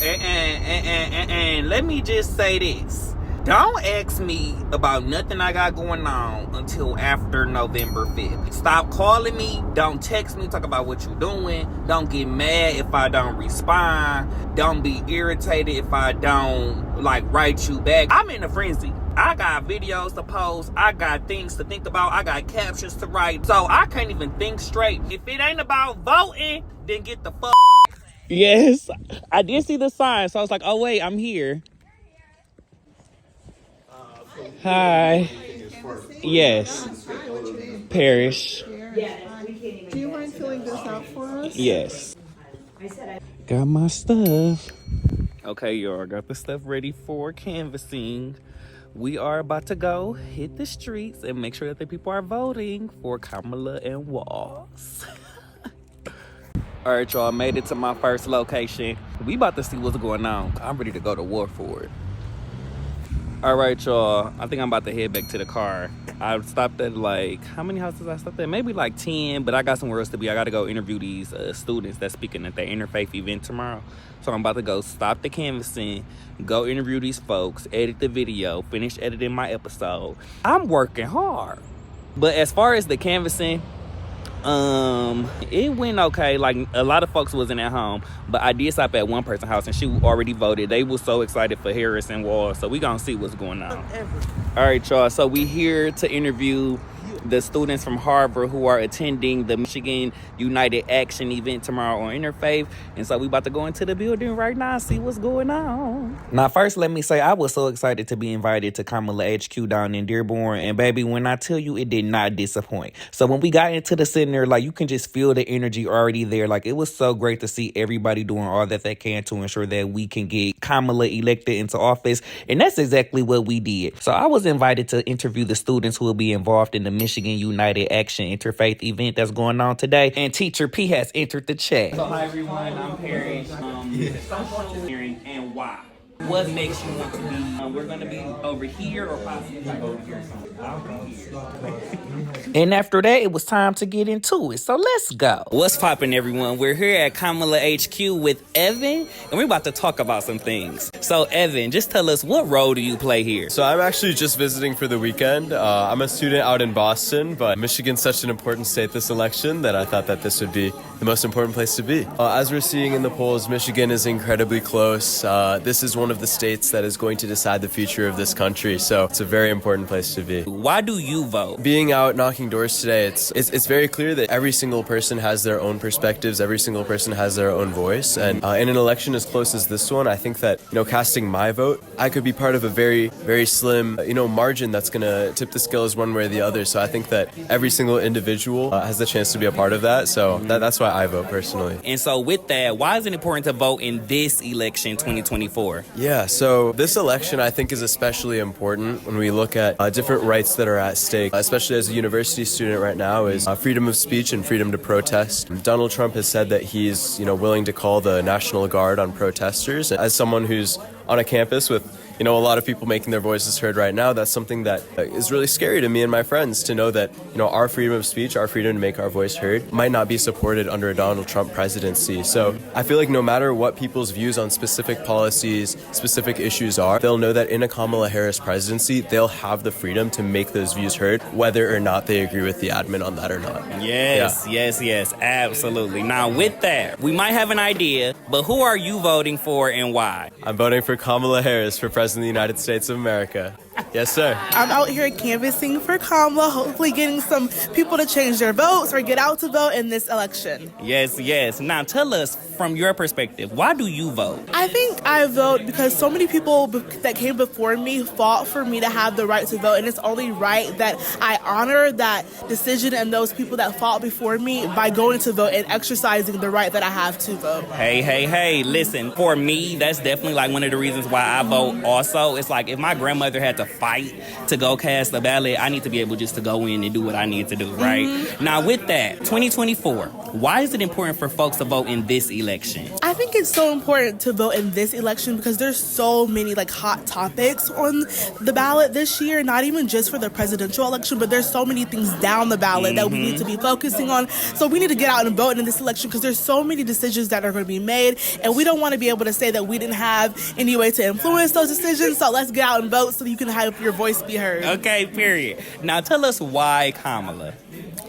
And let me just say this. Don't ask me about nothing I got going on until after November 5th. Stop calling me. Don't text me. Talk about what you're doing. Don't get mad if I don't respond. Don't be irritated if I don't, write you back. I'm in a frenzy. I got videos to post. I got things to think about. I got captions to write. So I can't even think straight. If it ain't about voting, then get the fuck. Yes, I did see the sign. So I was like, oh, wait, I'm here. Hi. Yes. Parish. Do you mind filling this out for us? Yes. Got my stuff. Okay, y'all, got the stuff ready for canvassing. We are about to go hit the streets and make sure that the people are voting for KAMALA and Walz. All right, y'all, made it to my first location. We about to see what's going on. I'm ready to go to war for it. All right, y'all. I think I'm about to head back to the car. I stopped at how many houses I stopped at? Maybe 10, but I got somewhere else to be. I got to go interview these students that's speaking at the interfaith event tomorrow. So I'm about to go stop the canvassing, go interview these folks, edit the video, finish editing my episode. I'm working hard. But as far as the canvassing, it went okay. A lot of folks wasn't at home, but I did stop at one person's house and she already voted. They were so excited for Harris and Walz, so we gonna see what's going on. All right, y'all, so we here to interview the students from Harvard who are attending the Michigan United Action event tomorrow on Interfaith. And so we about to go into the building right now and see what's going on. Now, first, let me say I was so excited to be invited to KAMALA HQ down in Dearborn. And baby, when I tell you, it did not disappoint. So when we got into the center, you can just feel the energy already there. It was so great to see everybody doing all that they can to ensure that we can get KAMALA elected into office. And that's exactly what we did. So I was invited to interview the students who will be involved in the Michigan United Action Interfaith event that's going on today. And Teacher P has entered the chat. So hi everyone, I'm Perry. Social engineering and why? What makes you want to be? We're going to be over here or possibly over here. And after that, it was time to get into it. So let's go. What's poppin', everyone? We're here at KAMALA HQ with Evan, and we're about to talk about some things. So Evan, just tell us, what role do you play here? So I'm actually just visiting for the weekend. I'm a student out in Boston, but Michigan's such an important state this election that I thought that this would be the most important place to be. As we're seeing in the polls, Michigan is incredibly close. This is one of the states that is going to decide the future of this country, so it's a very important place to be. Why do you vote? Being out knocking doors today, it's very clear that every single person has their own perspectives, every single person has their own voice, and in an election as close as this one, I think that, casting my vote, I could be part of a very, very slim, margin that's gonna tip the scales one way or the other, so I think that every single individual has the chance to be a part of that, so that's why I vote personally. And so with that, why is it important to vote in this election 2024? Yeah, so this election I think is especially important when we look at different rights that are at stake, especially as a university student right now, is freedom of speech and freedom to protest. Donald Trump has said that he's, willing to call the National Guard on protesters. As someone who's on a campus with a lot of people making their voices heard right now, that's something that is really scary to me and my friends, to know that, our freedom of speech, our freedom to make our voice heard might not be supported under a Donald Trump presidency. So I feel like no matter what people's views on specific policies, specific issues are, they'll know that in a Kamala Harris presidency, they'll have the freedom to make those views heard, whether or not they agree with the admin on that or not. Yes, absolutely. Now with that, we might have an idea, but who are you voting for and why? I'm voting for Kamala Harris for President of the United States of America. Yes, sir. I'm out here canvassing for KAMALA, hopefully getting some people to change their votes or get out to vote in this election. Yes. Now tell us, from your perspective, why do you vote? I think I vote because so many people that came before me fought for me to have the right to vote, and it's only right that I honor that decision and those people that fought before me by going to vote and exercising the right that I have to vote. Hey, listen, for me, that's definitely one of the reasons why I vote also. It's if my grandmother had to fight to go cast a ballot, I need to be able just to go in and do what I need to do, right? Now with that, 2024, why is it important for folks to vote in this election? I I think it's so important to vote in this election because there's so many like hot topics on the ballot this year, not even just for the presidential election, but there's so many things down the ballot that we need to be focusing on. So we need to get out and vote in this election because there's so many decisions that are going to be made, and we don't want to be able to say that we didn't have any way to influence those decisions. So let's get out and vote so you can have your voice be heard. Okay, period. Now tell us why Kamala.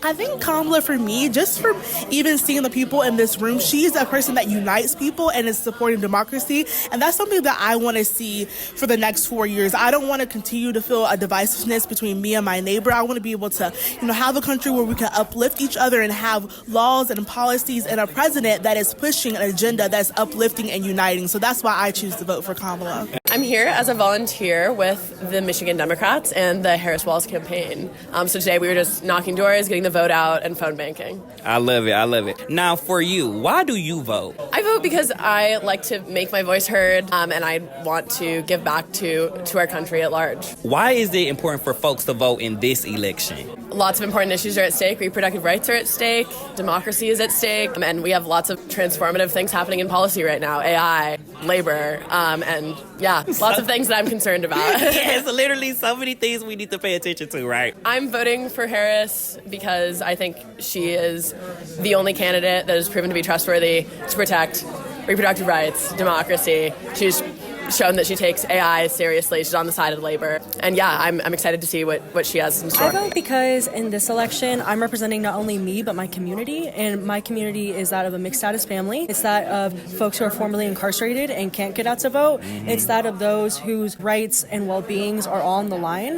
I think Kamala, for me, just from even seeing the people in this room, she's a person that unites people and is supporting democracy. And that's something that I want to see for the next 4 years. I don't want to continue to feel a divisiveness between me and my neighbor. I want to be able to, have a country where we can uplift each other and have laws and policies and a president that is pushing an agenda that's uplifting and uniting. So that's why I choose to vote for Kamala. I'm here as a volunteer with the Michigan Democrats and the Harris Walz campaign. So today we were just knocking doors, getting the vote out, and phone banking. I love it. I love it. Now, for you, why do you vote? I vote because I like to make my voice heard, and I want to give back to our country at large. Why is it important for folks to vote in this election? Lots of important issues are at stake. Reproductive rights are at stake. Democracy is at stake. And we have lots of transformative things happening in policy right now. AI, labor, and lots of things that I'm concerned about. Yes, literally so many things we need to pay attention to, right? I'm voting for Harris because I think she is the only candidate that has proven to be trustworthy to protect reproductive rights, democracy. She's shown that she takes AI seriously. She's on the side of labor. And I'm excited to see what she has in store. I vote because in this election, I'm representing not only me, but my community. And my community is that of a mixed status family. It's that of folks who are formerly incarcerated and can't get out to vote. It's that of those whose rights and well-beings are all on the line.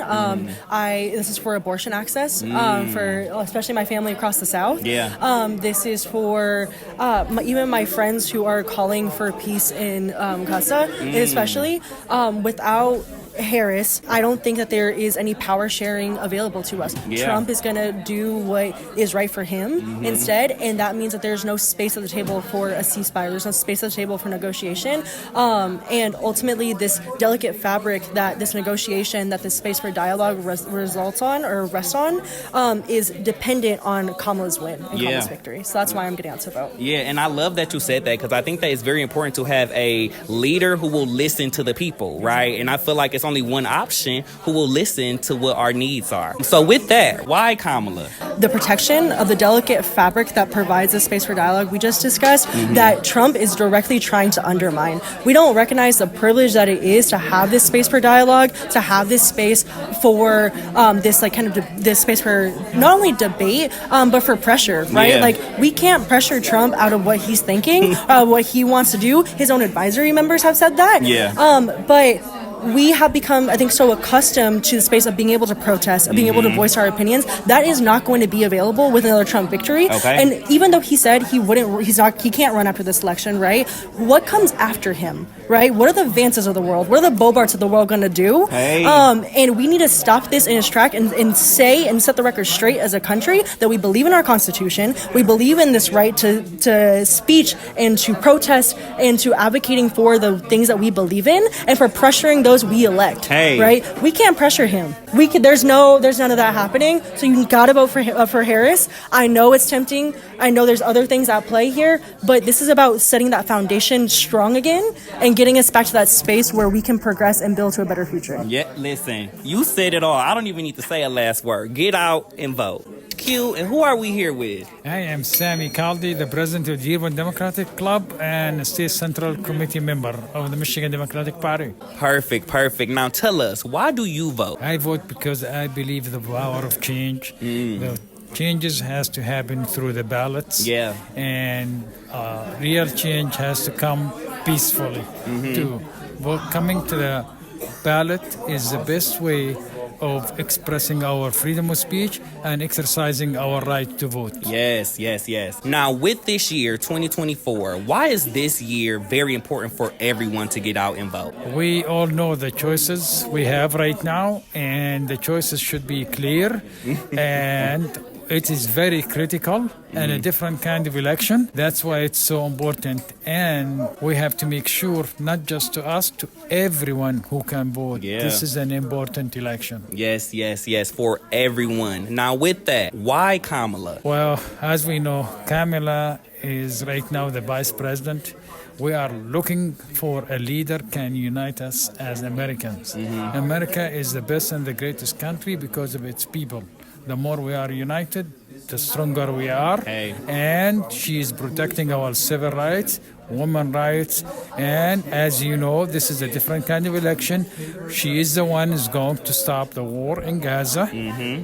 This is for abortion access, for especially my family across the South. This is for even my friends who are calling for peace in Gaza, especially without Harris, I don't think that there is any power sharing available to us. Trump is going to do what is right for him instead, and that means that there's no space at the table for a ceasefire. There's no space at the table for negotiation, and ultimately this delicate fabric that this negotiation, that this space for dialogue results on or rests on, is dependent on Kamala's win and Kamala's victory. So that's why I'm getting out to vote. Yeah, and I love that you said that because I think that it's very important to have a leader who will listen to the people, right? And I feel like it's only one option who will listen to what our needs are. So with that, why Kamala? The protection of the delicate fabric that provides a space for dialogue we just discussed that Trump is directly trying to undermine. We don't recognize the privilege that it is to have this space for dialogue, to have this space for this space for not only debate, but for pressure, right? Like we can't pressure Trump out of what he's thinking, what he wants to do. His own advisory members have said that. But we have become, I think, so accustomed to the space of being able to protest, of being able to voice our opinions. That is not going to be available with another Trump victory. And even though he said he can't run after this election, right? What comes after him, right? What are the Vances of the world? What are the Bobarts of the world going to do? And we need to stop this in its track and say and set the record straight as a country that we believe in our Constitution. We believe in this right to speech and to protest and to advocating for the things that we believe in and for pressuring those we elect, right? We can't pressure him. There's none of that happening. So you gotta vote for Harris. I know it's tempting. I know there's other things at play here, but this is about setting that foundation strong again and getting us back to that space where we can progress and build to a better future. Yeah, listen, you said it all. I don't even need to say a last word. Get out and vote. Q, and who are we here with? I am Sami Kaldi, the president of the Dearborn Democratic Club and a state central committee member of the Michigan Democratic Party. Perfect. Now tell us, why do you vote? I vote because I believe the power of change. The changes has to happen through the ballots. And real change has to come peacefully too. Coming to the ballot is the best way of expressing our freedom of speech and exercising our right to vote. Yes. Now, with this year, 2024, why is this year very important for everyone to get out and vote? We all know the choices we have right now, and the choices should be clear, and it is very critical and a different kind of election. That's why it's so important. And we have to make sure, not just to us, to everyone who can vote. This is an important election. Yes, for everyone. Now with that, why Kamala? Well, as we know, Kamala is right now the vice president we are looking for a leader can unite us as Americans. America is the best and the greatest country because of its people. The more we are united, the stronger we are. And she is protecting our civil rights, women rights, and as you know, this is a different kind of election. She is the one who's going to stop the war in Gaza,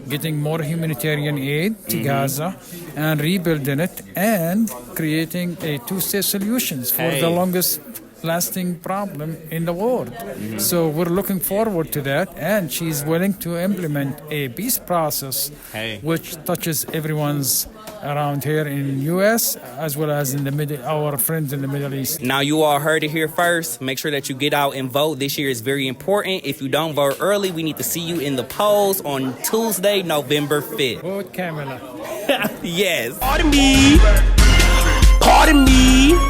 getting more humanitarian aid to Gaza, and rebuilding it, and creating a two-state solutions for the longest lasting problem in the world. So we're looking forward to that, and she's willing to implement a peace process which touches everyone's around here in U.S. as well as in the our friends in the Middle East. Now you all heard it here first. Make sure that you get out and vote. This year is very important. If you don't vote early, we need to see you in the polls on Tuesday, November 5th. Vote KAMALA. Yes. Pardon me. Pardon me.